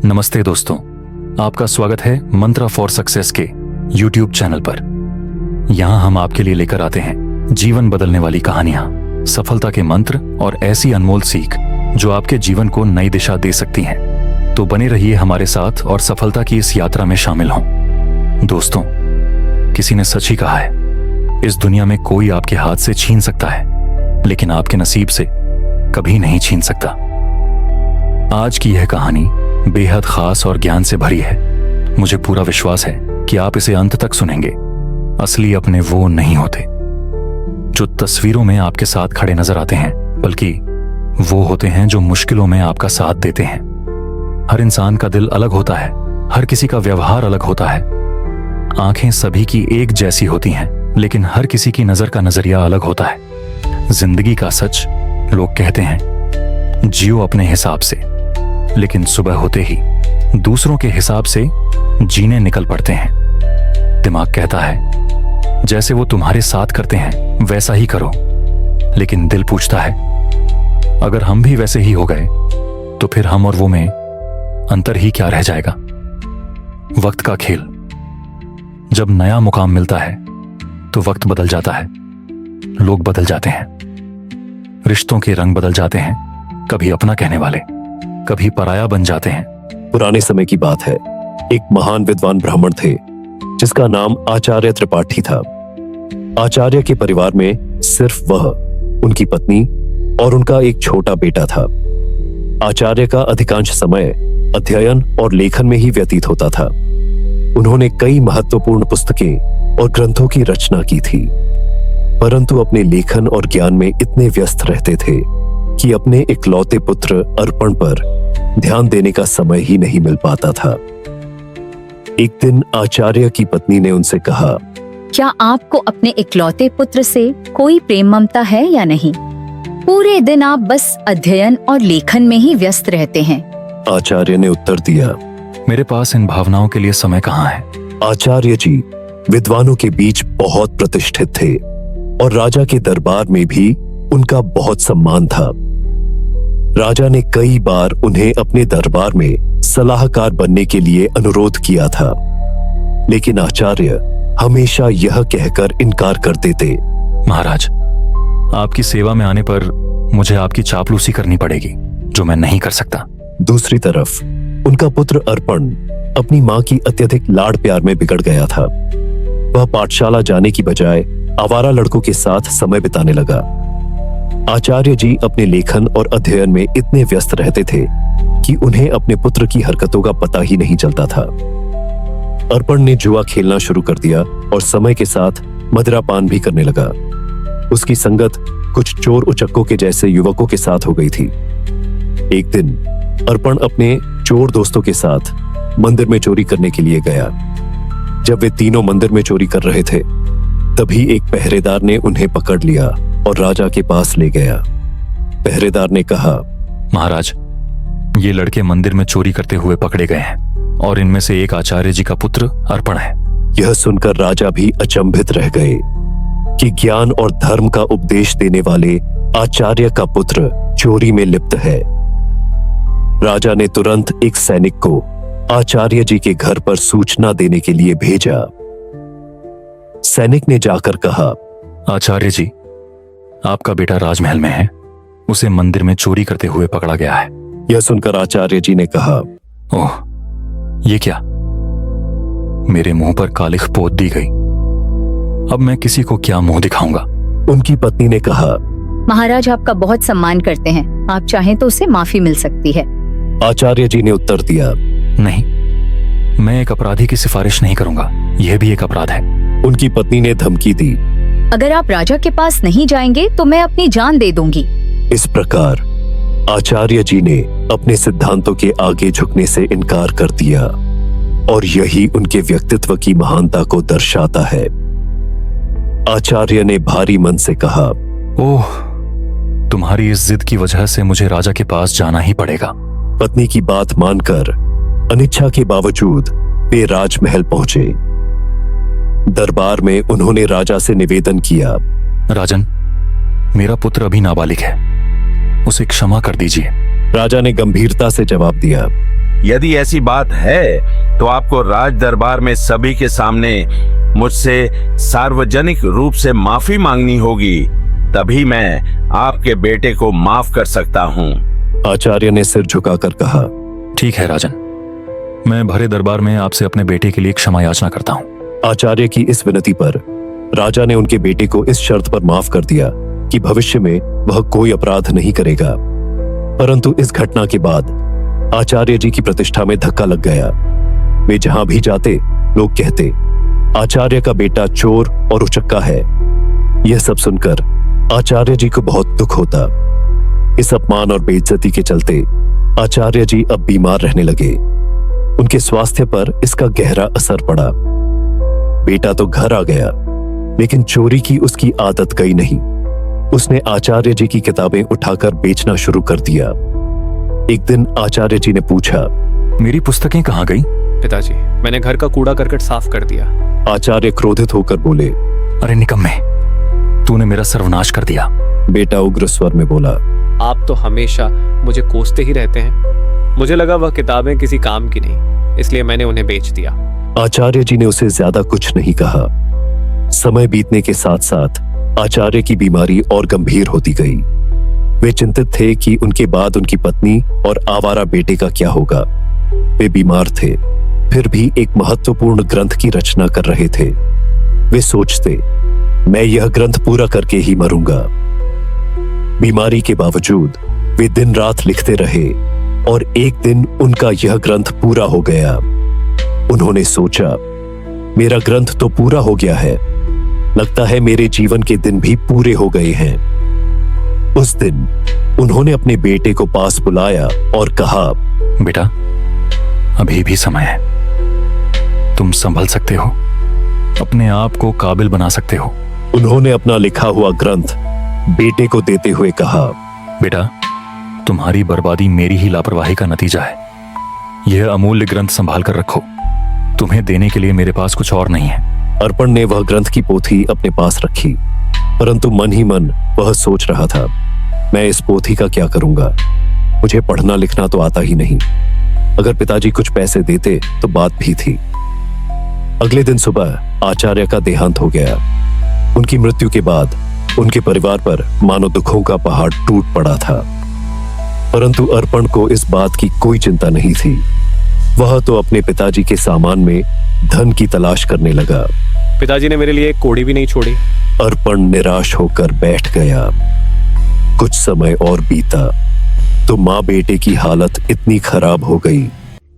नमस्ते दोस्तों, आपका स्वागत है मंत्रा फॉर सक्सेस के YouTube चैनल पर। यहाँ हम आपके लिए लेकर आते हैं जीवन बदलने वाली कहानियां, सफलता के मंत्र और ऐसी अनमोल सीख जो आपके जीवन को नई दिशा दे सकती हैं। तो बने रहिए हमारे साथ और सफलता की इस यात्रा में शामिल हों। दोस्तों, किसी ने सच ही कहा है, इस दुनिया में कोई आपके हाथ से छीन सकता है, लेकिन आपके नसीब से कभी नहीं छीन सकता। आज की यह कहानी बेहद खास और ज्ञान से भरी है। मुझे पूरा विश्वास है कि आप इसे अंत तक सुनेंगे। असली अपने वो नहीं होते जो तस्वीरों में आपके साथ खड़े नजर आते हैं, बल्कि वो होते हैं जो मुश्किलों में आपका साथ देते हैं। हर इंसान का दिल अलग होता है, हर किसी का व्यवहार अलग होता है। आंखें सभी की एक जैसी होती हैं, लेकिन हर किसी की नजर का नजरिया अलग होता है। जिंदगी का सच लोग कहते हैं, जियो अपने हिसाब से, लेकिन सुबह होते ही दूसरों के हिसाब से जीने निकल पड़ते हैं। दिमाग कहता है जैसे वो तुम्हारे साथ करते हैं वैसा ही करो, लेकिन दिल पूछता है अगर हम भी वैसे ही हो गए तो फिर हम और वो में अंतर ही क्या रह जाएगा। वक्त का खेल। जब नया मुकाम मिलता है तो वक्त बदल जाता है, लोग बदल जाते हैं, रिश्तों के रंग बदल जाते हैं। कभी अपना कहने वाले, कभी पराया बन जाते हैं। पुराने समय की बात है। एक महान विद्वान ब्राह्मण थे जिसका नाम आचार्य त्रिपाठी था। आचार्य के परिवार में सिर्फ वह, उनकी पत्नी और उनका एक छोटा बेटा था। आचार्य का अधिकांश समय अध्ययन और लेखन में ही व्यतीत होता था। उन्होंने कई महत्वपूर्ण पुस्तकें और ग्रंथों की रचना की थी, परंतु अपने लेखन और ज्ञान में इतने व्यस्त रहते थे कि अपने इकलौते पुत्र अर्पण पर ध्यान देने का समय ही नहीं मिल पाता था। एक दिन आचार्य की पत्नी ने उनसे कहा, क्या आपको अपने इकलौते पुत्र से कोई प्रेम ममता है या नहीं? पूरे दिन आप बस अध्ययन और लेखन में ही व्यस्त रहते हैं। आचार्य ने उत्तर दिया, मेरे पास इन भावनाओं के लिए समय कहाँ है। आचार्य जी विद्वानों के बीच बहुत प्रतिष्ठित थे और राजा के दरबार में भी उनका बहुत सम्मान था। राजा ने कई बार उन्हें अपने दरबार में सलाहकार बनने के लिए अनुरोध किया था, लेकिन आचार्य हमेशा यह कहकर इनकार कर देते, महाराज, आपकी सेवा में आने पर मुझे आपकी चापलूसी करनी पड़ेगी, जो मैं नहीं कर सकता। दूसरी तरफ उनका पुत्र अर्पण अपनी मां की अत्यधिक लाड़ प्यार में बिगड़ गया था। वह पाठशाला जाने की बजाय आवारा लड़कों के साथ समय बिताने लगा। आचार्य जी अपने लेखन और अध्ययन में इतने व्यस्त रहते थे कि उन्हें अपने पुत्र की हरकतों का पता ही नहीं चलता था। अर्पण ने जुआ खेलना शुरू कर दिया और समय के साथ मदिरापान भी करने लगा। उसकी संगत कुछ चोर उचक्कों के जैसे युवकों के साथ हो गई थी। एक दिन अर्पण अपने चोर दोस्तों के साथ मंदिर में चोरी करने के लिए गया। जब वे तीनों मंदिर में चोरी कर रहे थे, तभी एक पहरेदार ने उन्हें पकड़ लिया और राजा के पास ले गया। पहरेदार ने कहा, महाराज, ये लड़के मंदिर में चोरी करते हुए पकड़े गए हैं और इनमें से एक आचार्य जी का पुत्र अर्पण है। यह सुनकर राजा भी अचंभित रह गए कि ज्ञान और धर्म का उपदेश देने वाले आचार्य का पुत्र चोरी में लिप्त है। राजा ने तुरंत एक सैनिक को आचार्य जी के घर पर सूचना देने के लिए भेजा। सैनिक ने जाकर कहा, आचार्य जी, आपका बेटा राजमहल में है, उसे मंदिर में चोरी करते हुए पकड़ा गया है। यह सुनकर आचार्य जी ने कहा, ओह, ये क्या? मेरे मुंह पर कालिख पोत दी गई। अब मैं किसी को क्या मुंह दिखाऊंगा? उनकी पत्नी ने कहा, महाराज आपका बहुत सम्मान करते हैं, आप चाहें तो उसे माफी मिल सकती है। आचार्य जी ने उत्तर दिया, नहीं, मैं एक अपराधी की सिफारिश नहीं करूंगा, यह भी एक अपराध है। उनकी पत्नी ने धमकी दी, अगर आप राजा के पास नहीं जाएंगे तो मैं अपनी जान दे दूंगी। इस प्रकार आचार्य जी ने अपने सिद्धांतों के आगे झुकने से इनकार कर दिया और यही उनके व्यक्तित्व की महानता को दर्शाता है। आचार्य ने भारी मन से कहा, ओह, तुम्हारी इस जिद की वजह से मुझे राजा के पास जाना ही पड़ेगा। पत्नी की बात मानकर अनिच्छा के बावजूद वे राजमहल पहुंचे। दरबार में उन्होंने राजा से निवेदन किया, राजन, मेरा पुत्र अभी नाबालिग है, उसे क्षमा कर दीजिए। राजा ने गंभीरता से जवाब दिया, यदि ऐसी बात है तो आपको राज दरबार में सभी के सामने मुझसे सार्वजनिक रूप से माफी मांगनी होगी, तभी मैं आपके बेटे को माफ कर सकता हूँ। आचार्य ने सिर झुकाकर कहा, ठीक है राजन, मैं भरे दरबार में आपसे अपने बेटे के लिए क्षमा याचना करता हूँ। आचार्य की इस विनती पर राजा ने उनके बेटे को इस शर्त पर माफ कर दिया कि भविष्य में वह कोई अपराध नहीं करेगा। परंतु इस घटना के बाद आचार्य जी की प्रतिष्ठा में धक्का लग गया। वे जहां भी जाते लोग कहते, आचार्य का बेटा चोर और उचक्का है। यह सब सुनकर आचार्य जी को बहुत दुख होता। इस अपमान और बेइज्जती के चलते आचार्य जी अब बीमार रहने लगे। उनके स्वास्थ्य पर इसका गहरा असर पड़ा। बेटा तो घर आ गया, लेकिन चोरी की उसकी आदत गई नहीं। उसने आचार्य जी की किताबें उठाकर बेचना शुरू कर दिया। एक दिन आचार्य जी ने पूछा, मेरी पुस्तकें कहाँ गई? पिताजी, मैंने घर का कूड़ा करकट साफ कर दिया। आचार्य क्रोधित होकर बोले, अरे निकम्मे, तूने मेरा सर्वनाश कर दिया। बेटा उग्र स्वर में बोला, आप तो हमेशा मुझे कोसते ही रहते हैं। मुझे लगा वह किताबें किसी काम की नहीं, इसलिए मैंने उन्हें बेच दिया। आचार्य जी ने उसे ज्यादा कुछ नहीं कहा। समय बीतने के साथ साथ आचार्य की बीमारी और गंभीर होती गई। वे चिंतित थे कि उनके बाद उनकी पत्नी और आवारा बेटे का क्या होगा। वे बीमार थे, फिर भी एक महत्वपूर्ण ग्रंथ की रचना कर रहे थे। वे सोचते, मैं यह ग्रंथ पूरा करके ही मरूंगा। बीमारी के बावजूद वे दिन रात लिखते रहे और एक दिन उनका यह ग्रंथ पूरा हो गया। उन्होंने सोचा, मेरा ग्रंथ तो पूरा हो गया है, लगता है मेरे जीवन के दिन भी पूरे हो गए हैं। उस दिन उन्होंने अपने बेटे को पास बुलाया और कहा, बेटा, अभी भी समय है, तुम संभल सकते हो, अपने आप को काबिल बना सकते हो। उन्होंने अपना लिखा हुआ ग्रंथ बेटे को देते हुए कहा, बेटा, तुम्हारी बर्बादी मेरी ही लापरवाही का नतीजा है। यह अमूल्य ग्रंथ संभाल कर रखो, तुम्हें देने के लिए मेरे पास कुछ और नहीं है। अर्पण ने वह ग्रंथ की पोथी अपने पास रखी, परंतु मन ही मन वह सोच रहा था, मैं इस पोथी का क्या करूंगा, मुझे पढ़ना लिखना तो आता ही नहीं। अगर पिताजी कुछ पैसे देते तो बात भी थी। अगले दिन सुबह आचार्य का देहांत हो गया। उनकी मृत्यु के बाद उनके परिवार पर मानो दुखों का पहाड़ टूट पड़ा था। परंतु अर्पण को इस बात की कोई चिंता नहीं थी। वह तो अपने पिताजी के सामान में धन की तलाश करने लगा। पिताजी ने मेरे लिए एक कोड़ी भी नहीं छोड़ी। अर्पण निराश होकर बैठ गया। कुछ समय और बीता तो माँ बेटे की हालत इतनी खराब हो गई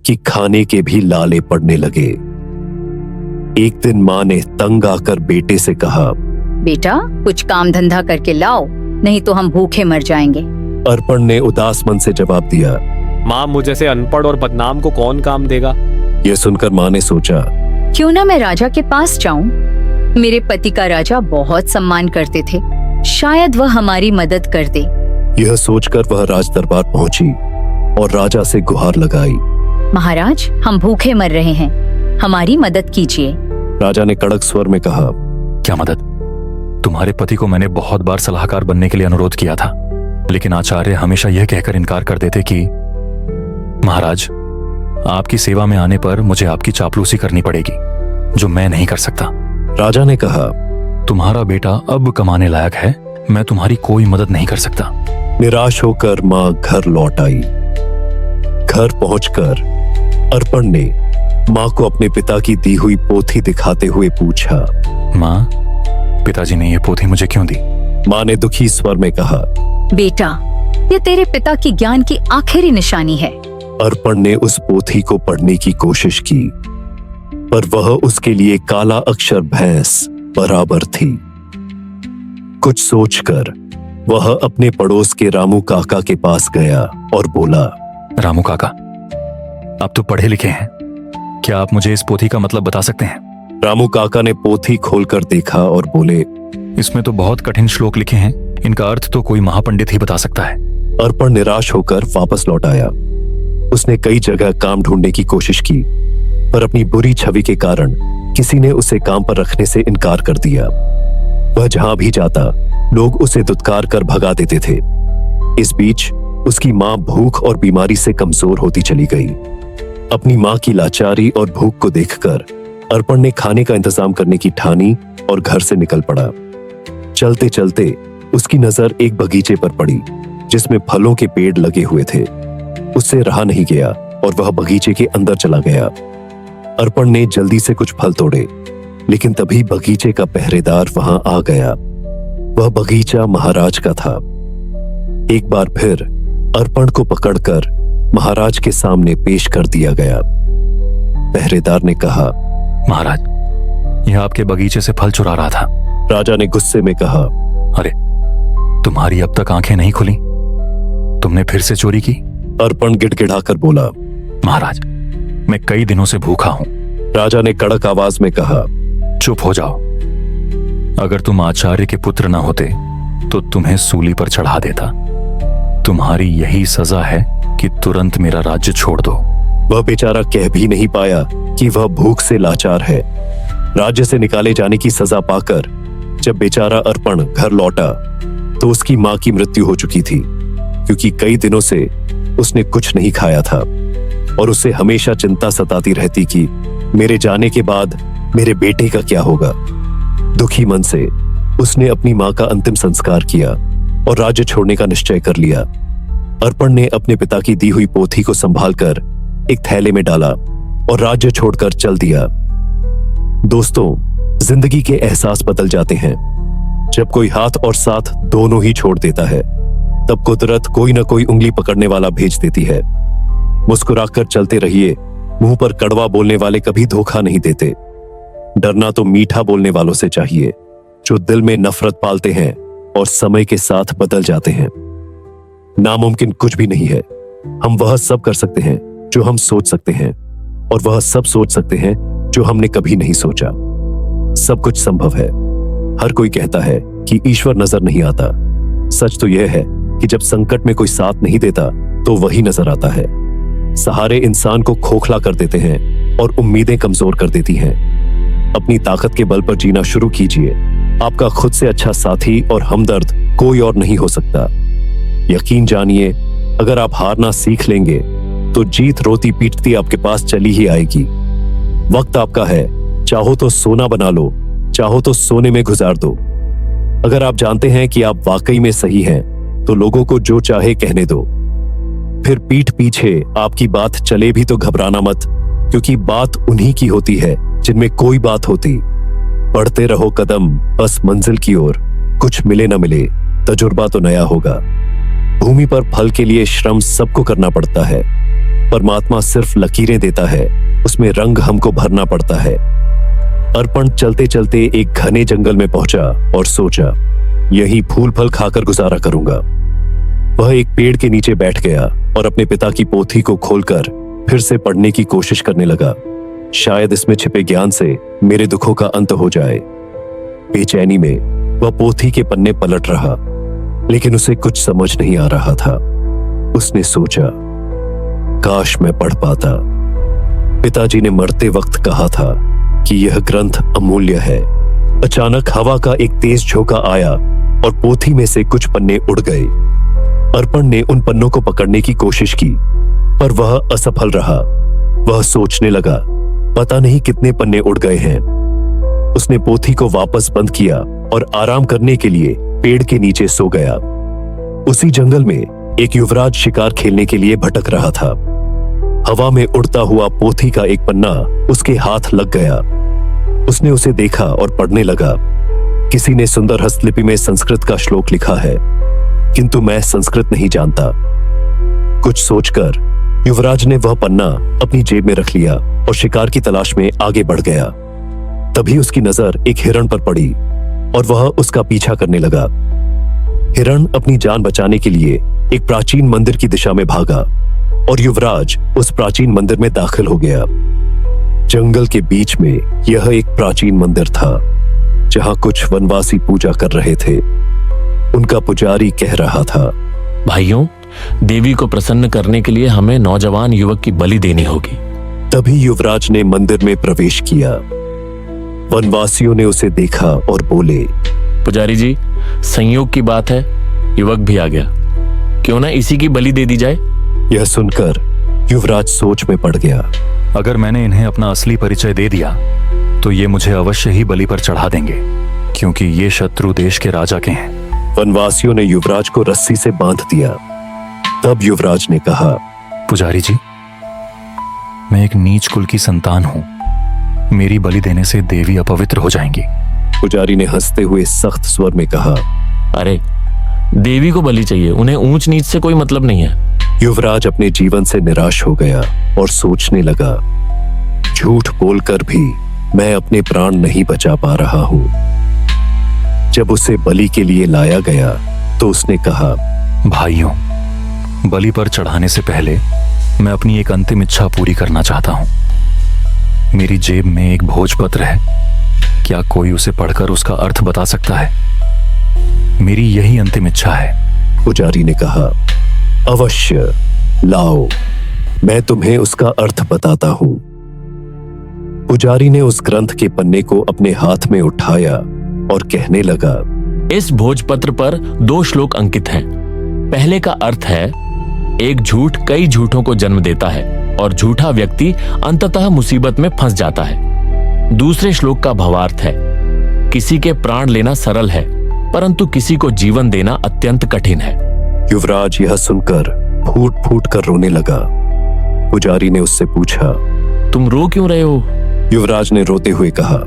कि खाने के भी लाले पड़ने लगे। एक दिन माँ ने तंग आकर बेटे से कहा, बेटा, कुछ काम धंधा करके लाओ, नहीं तो हम भूखे मर जाएंगे। अर्पण ने उदास मन से जवाब दिया, माँ, मुझ जैसे अनपढ़ और बदनाम को कौन काम देगा? यह सुनकर माँ ने सोचा, क्यों ना मैं राजा के पास जाऊं? मेरे पति का राजा बहुत सम्मान करते थे, शायद वह हमारी मदद कर दे। यह सोचकर वह राज दरबार पहुंची और राजा से गुहार लगाई। महाराज, हम भूखे मर रहे हैं, हमारी मदद कीजिए। राजा ने कड़क स्वर में कहा, क्या मदद? तुम्हारे पति को मैंने बहुत बार सलाहकार बनने के लिए अनुरोध किया था, लेकिन आचार्य हमेशा यह कहकर इनकार कर देते कि महाराज, आपकी सेवा में आने पर मुझे आपकी चापलूसी करनी पड़ेगी, जो मैं नहीं कर सकता। राजा ने कहा, तुम्हारा बेटा अब कमाने लायक है, मैं तुम्हारी कोई मदद नहीं कर सकता। निराश होकर माँ घर लौट आई। घर पहुंचकर अर्पण ने माँ को अपने पिता की दी हुई पोथी दिखाते हुए पूछा, माँ, पिताजी ने यह पोथी मुझे क्यों दी? माँ ने दुखी स्वर में कहा, बेटा, ये तेरे पिता की ज्ञान की आखिरी निशानी है। अर्पण ने उस पोथी को पढ़ने की कोशिश की, पर वह उसके लिए काला अक्षर भैंस बराबर थी। कुछ सोचकर वह अपने पड़ोस के रामू काका के पास गया और बोला, रामू काका, आप तो पढ़े लिखे हैं, क्या आप मुझे इस पोथी का मतलब बता सकते हैं? रामू काका ने पोथी खोलकर देखा और बोले, इसमें तो बहुत कठिन श्लोक लिखे हैं, इनका अर्थ तो कोई महापंडित ही बता सकता है। अर्पण निराश होकर वापस लौट आया। उसने कई जगह काम ढूंढने की कोशिश की, पर अपनी बुरी छवि के कारण किसी ने उसे काम पर रखने से इनकार कर दिया। वह जहां भी जाता लोग उसे दुत्कार कर भगा देते थे। इस बीच उसकी मां भूख और बीमारी से कमजोर होती चली गई। अपनी माँ की लाचारी और भूख को देखकर अर्पण ने खाने का इंतजाम करने की ठानी और घर से निकल पड़ा। चलते चलते उसकी नजर एक बगीचे पर पड़ी जिसमें फलों के पेड़ लगे हुए थे। उससे रहा नहीं गया और वह बगीचे के अंदर चला गया। अर्पण ने जल्दी से कुछ फल तोड़े, लेकिन तभी बगीचे का पहरेदार वहां आ गया। वह बगीचा महाराज का था। एक बार फिर अर्पण को पकड़कर महाराज के सामने पेश कर दिया गया। पहरेदार ने कहा, महाराज, यह आपके बगीचे से फल चुरा रहा था। राजा ने गुस्से में कहा, अरे, तुम्हारी अब तक आंखें नहीं खुली? तुमने फिर से चोरी की? अर्पण गिड़गिड़ाकर बोला, महाराज, मैं कई दिनों से भूखा हूं। राजा ने कड़क आवाज में कहा, चुप हो जाओ। अगर तुम आचार्य के पुत्र न होते तो तुम्हें सूली पर चढ़ा देता। तुम्हारी यही सजा है कि तुरंत मेरा राज्य छोड़ दो। वह बेचारा कह भी नहीं पाया कि वह भूख से लाचार है। राज्य से निकाले जाने की सजा पाकर जब बेचारा अर्पण घर लौटा तो उसकी मां की मृत्यु हो चुकी थी, क्योंकि कई दिनों से उसने कुछ नहीं खाया था और उसे हमेशा चिंता सताती रहती कि मेरे जाने के बाद मेरे बेटे का क्या होगा। दुखी मन से उसने अपनी मां का अंतिम संस्कार किया और राज्य छोड़ने का निश्चय कर लिया। अर्पण ने अपने पिता की दी हुई पोथी को संभालकर एक थैले में डाला और राज्य छोड़कर चल दिया। दोस्तों, जिंदगी के एहसास बदल जाते हैं। जब कोई हाथ और साथ दोनों ही छोड़ देता है, तब कुदरत कोई ना कोई उंगली पकड़ने वाला भेज देती है। मुस्कुराकर चलते रहिए, मुंह पर कड़वा बोलने वाले कभी धोखा नहीं देते। डरना तो मीठा बोलने वालों से चाहिए, जो दिल में नफरत पालते हैं और समय के साथ बदल जाते हैं। नामुमकिन कुछ भी नहीं है। हम वह सब कर सकते हैं जो हम सोच सकते हैं, और वह सब सोच सकते हैं जो हमने कभी नहीं सोचा। सब कुछ संभव है। हर कोई कहता है कि ईश्वर नजर नहीं आता। सच तो यह है कि जब संकट में कोई साथ नहीं देता तो वही नजर आता है। सहारे इंसान को खोखला कर देते हैं और उम्मीदें कमजोर कर देती हैं। अपनी ताकत के बल पर जीना शुरू कीजिए। आपका खुद से अच्छा साथी और हमदर्द कोई और नहीं हो सकता। यकीन जानिए, अगर आप हारना सीख लेंगे तो जीत रोती पीटती आपके पास चली ही आएगी। वक्त आपका है, चाहो तो सोना बना लो, चाहो तो सोने में गुजार दो। अगर आप जानते हैं कि आप वाकई में सही हैं, तो लोगों को जो चाहे कहने दो। फिर पीठ पीछे आपकी बात चले भी तो घबराना मत, क्योंकि बात उन्हीं की होती है जिनमें कोई बात होती। बढ़ते रहो कदम बस मंजिल की ओर। कुछ मिले न मिले, तजुर्बा तो नया होगा। भूमि पर फल के लिए श्रम सबको करना पड़ता है। परमात्मा सिर्फ लकीरें देता है, उसमें रंग हमको भरना पड़ता है। अर्पण चलते चलते एक घने जंगल में पहुंचा और सोचा, यही फूल फल खाकर गुजारा करूंगा। वह एक पेड़ के नीचे बैठ गया और अपने पिता की पोथी को खोलकर फिर से पढ़ने की कोशिश करने लगा। शायद इसमें छिपे ज्ञान से मेरे दुखों का अंत हो जाए। बेचैनी में वह पोथी के पन्ने पलट रहा, लेकिन उसे कुछ समझ नहीं आ रहा था। उसने सोचा, काश मैं पढ़ पाता। पिताजी ने मरते वक्त कहा था कि यह ग्रंथ अमूल्य है। अचानक हवा का एक तेज झोंका आया और पोथी में से कुछ पन्ने उड़ गए। अर्पण ने उन पन्नों को पकड़ने की कोशिश की, पर वह असफल रहा। वह सोचने लगा, पता नहीं कितने पन्ने उड़ गए हैं। उसने पोथी को वापस बंद किया और आराम करने के लिए पेड़ के नीचे सो गया। उसी जंगल में एक युवराज शिकार खेलने के लिए भटक रहा था। हवा में उड़ता हुआ पोथी का एक पन्ना उसके हाथ लग गया। उसने उसे देखा और पढ़ने लगा। किसी ने सुंदर हस्तलिपि में संस्कृत का श्लोक लिखा है, किंतु मैं संस्कृत नहीं जानता। कुछ सोचकर युवराज ने वह पन्ना अपनी जेब में रख लिया और शिकार की तलाश में आगे बढ़ गया। तभी उसकी नजर एक हिरण पर पड़ी और वह उसका पीछा करने लगा। हिरण अपनी जान बचाने के लिए एक प्राचीन मंदिर की दिशा में भागा और युवराज उस प्राचीन मंदिर में दाखिल हो गया। जंगल के बीच में यह एक प्राचीन मंदिर था, जहां कुछ वनवासी पूजा कर रहे थे। उनका पुजारी कह रहा था, भाइयों, देवी को प्रसन्न करने के लिए हमें नौजवान युवक की बलि देनी होगी। तभी युवराज ने मंदिर में प्रवेश किया। वनवासियों ने उसे देखा और बोले, पुजारी जी, संयोग की बात है, युवक भी आ गया, क्यों ना इसी की बलि दे दी जाए। यह सुनकर युवराज सोच में पड़ गया। अगर मैंने इन्हें अपना असली परिचय दे दिया तो ये मुझे अवश्य ही बलि पर चढ़ा देंगे, क्योंकि ये शत्रु देश के राजा के हैं। वनवासियों ने युवराज को रस्सी से बांध दिया। तब युवराज ने कहा, पुजारी जी, मैं एक नीच कुल की संतान हूं। मेरी बलि देने से देवी अपवित्र हो जाएंगी। पुजारी ने हंसते हुए सख्त स्वर में कहा, अरे देवी को बलि चाहिए, उन्हें ऊंच नीच से कोई मतलब नहीं है। युवराज अपने जीवन से निराश हो गया और सोचने लगा, झूठ बोलकर भी मैं अपने प्राण नहीं बचा पा रहा हूं। जब उसे बलि के लिए लाया गया तो उसने कहा, भाइयों, बलि पर चढ़ाने से पहले मैं अपनी एक अंतिम इच्छा पूरी करना चाहता हूं। मेरी जेब में एक भोजपत्र है, क्या कोई उसे पढ़कर उसका अर्थ बता सकता है? मेरी यही अंतिम इच्छा है। पुजारी ने कहा, अवश्य लाओ, मैं तुम्हें उसका अर्थ बताता हूं। पुजारी ने उस ग्रंथ के पन्ने को अपने हाथ में उठाया और कहने लगा, इस भोजपत्र पर 2 श्लोक अंकित हैं। पहले का अर्थ है, एक झूठ कई झूठों को जन्म देता है और झूठा व्यक्ति अंततः मुसीबत में फंस जाता है। दूसरे श्लोक का भावार्थ है, किसी के प्राण लेना सरल है, परंतु किसी को जीवन देना अत्यंत कठिन है। युवराज यह सुनकर फूट फूट कर रोने लगा। पुजारी ने उससे पूछा, तुम रो क्यों रहे हो? युवराज ने रोते हुए कहा,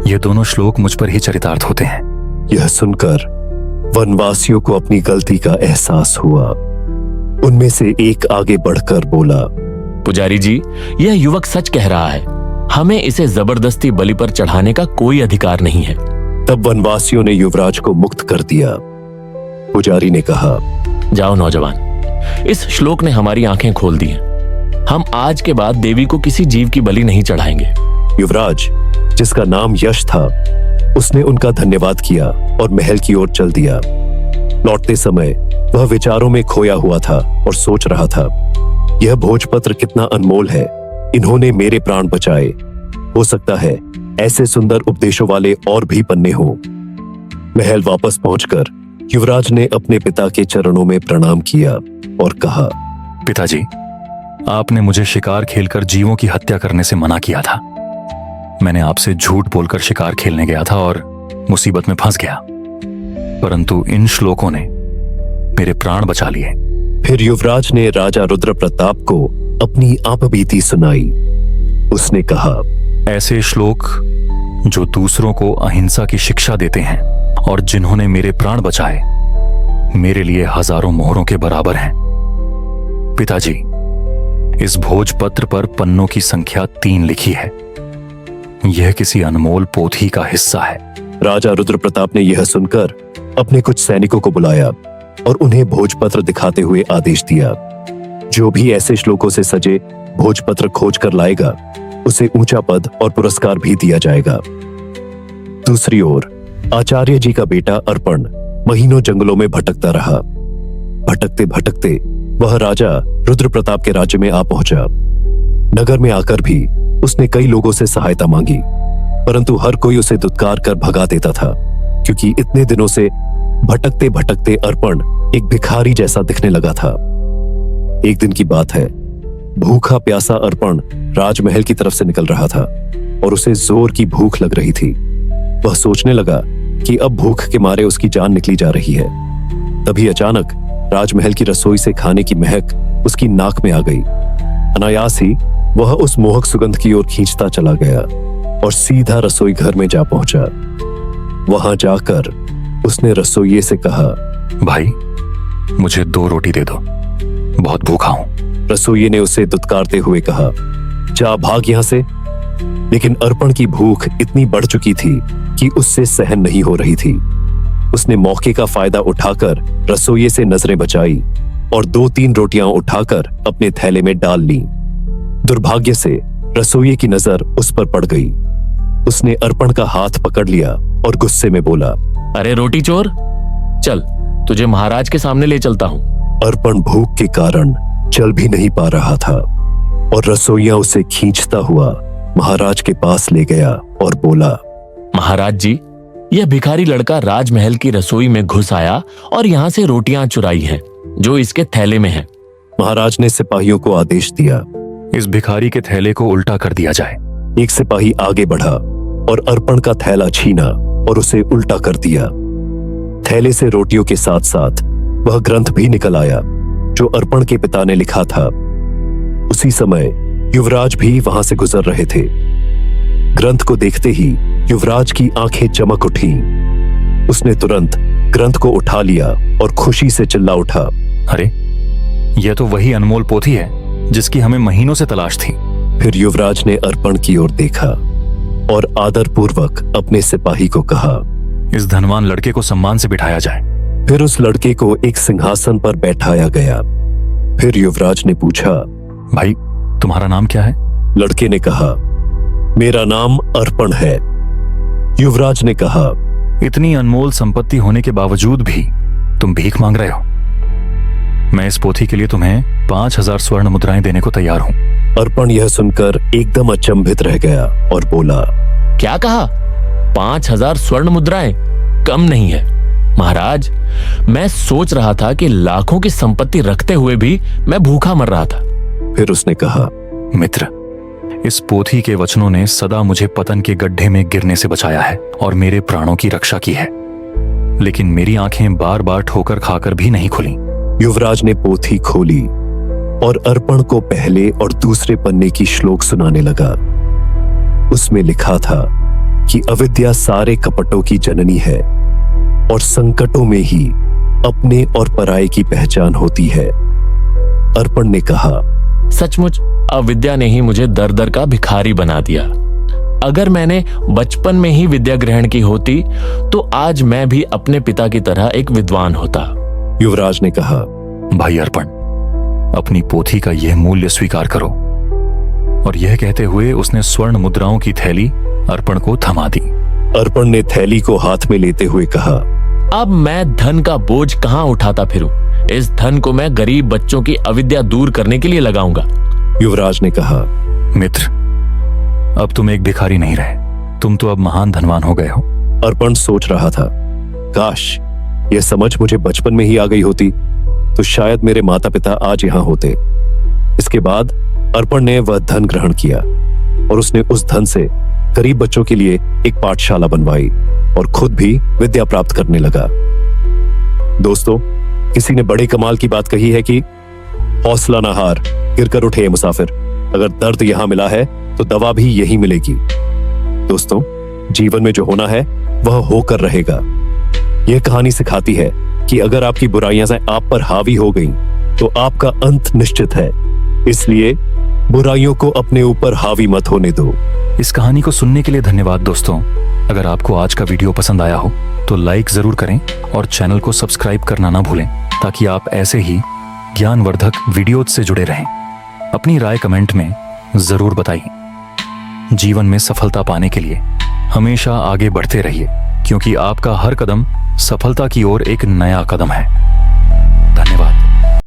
ये दोनों श्लोक मुझ पर ही चरितार्थ होते हैं। यह सुनकर वनवासियों को अपनी गलती का एहसास हुआ। उनमें से एक आगे बढ़कर बोला, पुजारी जी, यह युवक सच कह रहा है। हमें इसे जबरदस्ती बलि पर चढ़ाने का कोई अधिकार नहीं है। तब वनवासियों ने युवराज को मुक्त कर दिया। पुजारी ने कहा, जाओ नौजवान, इस श्लोक ने हमारी आंखें खोल दी हैं। हम आज के बाद देवी को किसी जीव की बलि नहीं चढ़ाएंगे। युवराज, जिसका नाम यश था, उसने उनका धन्यवाद किया और महल की ओर चल दिया। लौटते समय वह विचारों में खोया हुआ था और सोच रहा था, यह भोजपत्र कितना अनमोल है। इन्होंने मेरे प्राण बचाए। हो सकता है ऐसे सुंदर उपदेशों वाले और भी पन्ने हों। महल वापस पहुंचकर युवराज ने अपने पिता के चरणों में प्रणाम किया और कहा, पिताजी, आपने मुझे शिकार खेलकर जीवों की हत्या करने से मना किया था। मैंने आपसे झूठ बोलकर शिकार खेलने गया था और मुसीबत में फंस गया, परंतु इन श्लोकों ने मेरे प्राण बचा लिए। फिर युवराज ने राजा रुद्र प्रताप को अपनी आपबीती सुनाई। उसने कहा, ऐसे श्लोक जो दूसरों को अहिंसा की शिक्षा देते हैं और जिन्होंने मेरे प्राण बचाए, मेरे लिए हजारों मोहरों के बराबर हैं। पिताजी, इस भोजपत्र पर पन्नों की संख्या 3 लिखी है। यह किसी अनमोल पोथी का हिस्सा है। राजा रुद्र प्रताप ने यह सुनकर अपने कुछ सैनिकों को बुलाया और उन्हें भोजपत्र दिखाते हुए आदेश दिया, जो भी ऐसे श्लोकों से सजे भोजपत्र खोज कर लाएगा, उसे ऊंचा पद और पुरस्कार भी दिया जाएगा। दूसरी ओर आचार्य जी का बेटा अर्पण महीनों जंगलों में भटकता रहा। भटकते भटकते वह राजा रुद्र प्रताप के राज्य में आ पहुंचा। नगर में आकर भी उसने कई लोगों से सहायता मांगी, परंतु हर कोई उसे दुत्कार कर भगा देता था, क्योंकि इतने दिनों से भटकते भटकते अर्पण एक भिखारी जैसा दिखने लगा था। एक दिन की बात है, भूखा प्यासा अर्पण राजमहल की तरफ से निकल रहा था और उसे जोर की भूख लग रही थी। वह सोचने लगा कि अब भूख के मारे उसकी जान निकली जा रही है। तभी अचानक राजमहल की रसोई से खाने की महक उसकी नाक में आ गई। अनायास ही वह उस मोहक सुगंध की ओर खींचता चला गया और सीधा रसोई घर में जा पहुंचा। वहां जाकर उसने रसोइये से कहा, भाई, मुझे 2 रोटी दे दो, बहुत भूखा हूं। रसोइये ने उसे दुत्कारते हुए कहा, जा भाग यहां से। लेकिन अर्पण की भूख इतनी बढ़ चुकी थी कि उससे सहन नहीं हो रही थी। उसने मौके का फायदा उठाकर रसोइये से नजरें बचाई और 2-3 रोटियां उठाकर अपने थैले में डाल ली। दुर्भाग्य से रसोइये की नजर उस पर पड़ गई। उसने अर्पण का हाथ पकड़ लिया और गुस्से में बोला, अरे रोटी चोर, चल तुझे महाराज के सामने ले चलता हूं। अर्पण भूख के कारण चल भी नहीं पा रहा था और रसोइया उसे खींचता हुआ महाराज के पास ले गया और बोला, महाराज जी, यह भिखारी लड़का राजमहल की रसोई में घुस आया और यहाँ से रोटियां चुराई हैं, जो इसके थैले में है। महाराज ने सिपाहियों को आदेश दिया। इस भिखारी के थैले को उल्टा कर दिया जाए। एक सिपाही आगे बढ़ा और अर्पण का थैला छीना और उसे उल्टा कर दिया। थैले से रोटियों के साथ साथ वह ग्रंथ भी निकल आया जो अर्पण के पिता ने लिखा था। उसी समय युवराज भी वहां से गुजर रहे थे। ग्रंथ को देखते ही युवराज की आंखें चमक उठी। उसने तुरंत ग्रंथ को उठा लिया और खुशी से चिल्ला उठा, अरे, यह तो वही अनमोल पोथी है जिसकी हमें महीनों से तलाश थी। फिर युवराज ने अर्पण की ओर देखा और आदरपूर्वक अपने सिपाही को कहा, इस धनवान लड़के को सम्मान से बिठाया जाए। फिर उस लड़के को एक सिंहासन पर बैठाया गया। फिर युवराज ने पूछा, भाई, तुम्हारा नाम क्या है? लड़के ने कहा, मेरा नाम अर्पण है। युवराज ने कहा, इतनी अनमोल संपत्ति होने के बावजूद भी तुम भीख मांग रहे हो। मैं इस पोथी के लिए तुम्हें 5000 स्वर्ण मुद्राएं देने को तैयार हूं। अर्पण यह सुनकर एकदम अचंभित रह गया और बोला, क्या कहा? 5000 स्वर्ण मुद्राएं? कम नहीं है महाराज। मैं सोच रहा था कि लाखों की संपत्ति रखते हुए भी मैं भूखा मर रहा था। फिर उसने कहा, मित्र, इस पोथी के वचनों ने सदा मुझे पतन के गड्ढे में गिरने से बचाया है और मेरे प्राणों की रक्षा की है, लेकिन मेरी आंखें बार बार ठोकर खाकर भी नहीं खुली। युवराज ने पोथी खोली और अर्पण को पहले और दूसरे पन्ने की श्लोक सुनाने लगा। उसमें लिखा था कि अविद्या सारे कपटों की जननी है और संकटों में ही अपने और पराये की पहचान होती है। अर्पण ने कहा, सचमुच अविद्या ने ही मुझे दर दर का भिखारी बना दिया। अगर मैंने बचपन में ही विद्या ग्रहण की होती तो आज मैं भी अपने पिता की तरह एक विद्वान होता। युवराज ने कहा, भाई अर्पण, अपनी पोथी का यह मूल्य स्वीकार करो। और यह कहते हुए उसने स्वर्ण मुद्राओं की थैली अर्पण को थमा दी। अर्पण ने थैली को हाथ में लेते हुए कहा, अब मैं धन का बोझ कहां उठाता फिरूं? इस धन को मैं गरीब बच्चों की अविद्या दूर करने के लिए लगाऊंगा। युवराज ने कहा, मित्र, अब तुम एक भिखारी नहीं रहे, तुम तो अब महान धनवान हो गए हो। अर्पण सोच रहा था, काश यह समझ मुझे बचपन में ही आ गई होती तो शायद मेरे माता पिता आज यहां होते। इसके बाद अर्पण ने वह धन ग्रहण किया और उसने उस धन से गरीब बच्चों के लिए एक पाठशाला बनवाई और खुद भी विद्या प्राप्त करने लगा। दोस्तों, किसी ने बड़े कमाल की बात कही है कि हौसला ना हार, गिरकर उठे मुसाफिर। अगर दर्द यहां मिला है तो दवा भी यही मिलेगी। दोस्तों, जीवन में जो होना है वह होकर रहेगा। यह कहानी सिखाती है कि अगर आपकी बुराइयां आप पर हावी हो गईं, तो आपका अंत निश्चित है। इसलिए बुराइयों को अपने ऊपर हावी मत होने दो। इस कहानी को सुनने के लिए धन्यवाद दोस्तों। अगर आपको आज का वीडियो पसंद आया हो तो लाइक जरूर करें और चैनल को सब्सक्राइब करना ना भूलें, ताकि आप ऐसे ही ज्ञानवर्धक वीडियो से जुड़े रहें। अपनी राय कमेंट में जरूर बताइए। जीवन में सफलता पाने के लिए हमेशा आगे बढ़ते रहिए, क्योंकि आपका हर कदम सफलता की ओर एक नया कदम है।